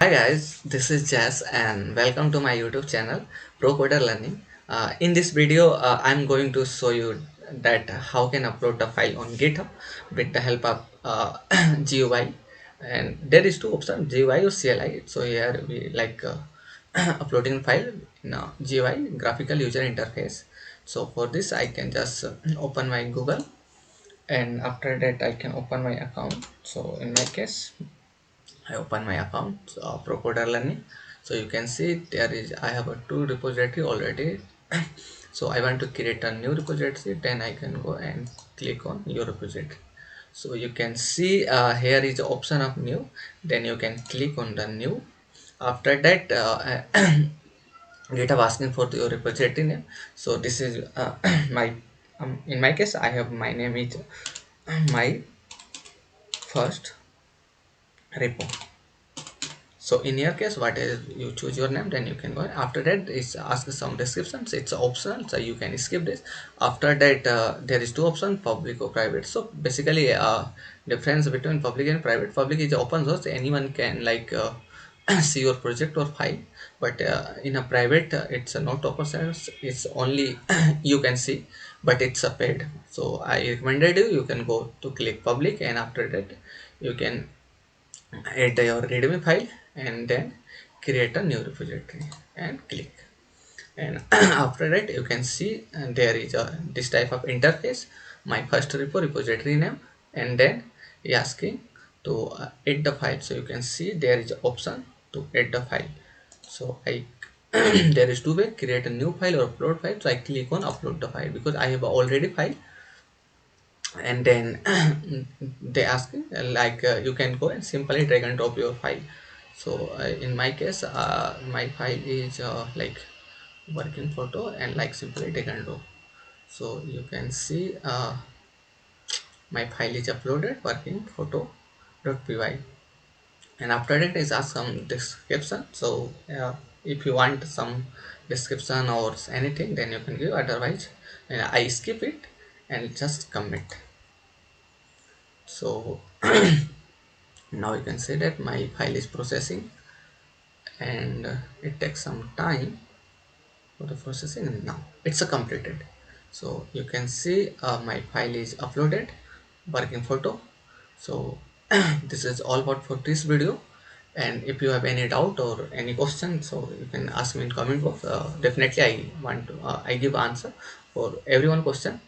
Hi guys, this is Jazz and welcome to my YouTube channel Pro Coder Learning. In this video, I'm going to show you that how can upload the file on GitHub with the help of GUI. And there is two options, GUI or CLI. So here we uploading file in GUI, graphical user interface. So for this, I can just open my Google, and after that I can open my account. So in my case, I open my account, Procoder Learning. So you can see there is I have a two repository already. So I want to create a new repository, then I can go and click on your repository. So you can see here is the option of new, then you can click on the new. After that GitHub asking for your repository name. So this is my in my case I have my name is my first repo. So in your case, what is you choose your name, then you can go. After that, it's ask some descriptions. It's optional, so you can skip this. After that, there is two options: public or private. So basically, difference between public and private. Public is open source; anyone can see your project or file. But in a private, it's not open source. It's only you can see, but it's a paid. So I recommended you can go to click public, and after that, you can add your readme file and then create a new repository and click. And after that you can see there is a this type of interface, my first repository name, and then asking to add the file. So you can see there is an option to add the file. So I there is two way, create a new file or upload file. So I click on upload the file because I have already file. And then they asking you can go and simply drag and drop your file. So in my case my file is working photo, and simply drag and drop. So you can see my file is uploaded working photo.py. And after that is ask some description. So if you want some description or anything, then you can give, otherwise I skip it and just commit. So now you can see that my file is processing, and it takes some time for the processing, and now it's a completed. So you can see my file is uploaded working photo. So this is all about for this video, and if you have any doubt or any question, so you can ask me in comment box. Definitely I want to I give answer for everyone question.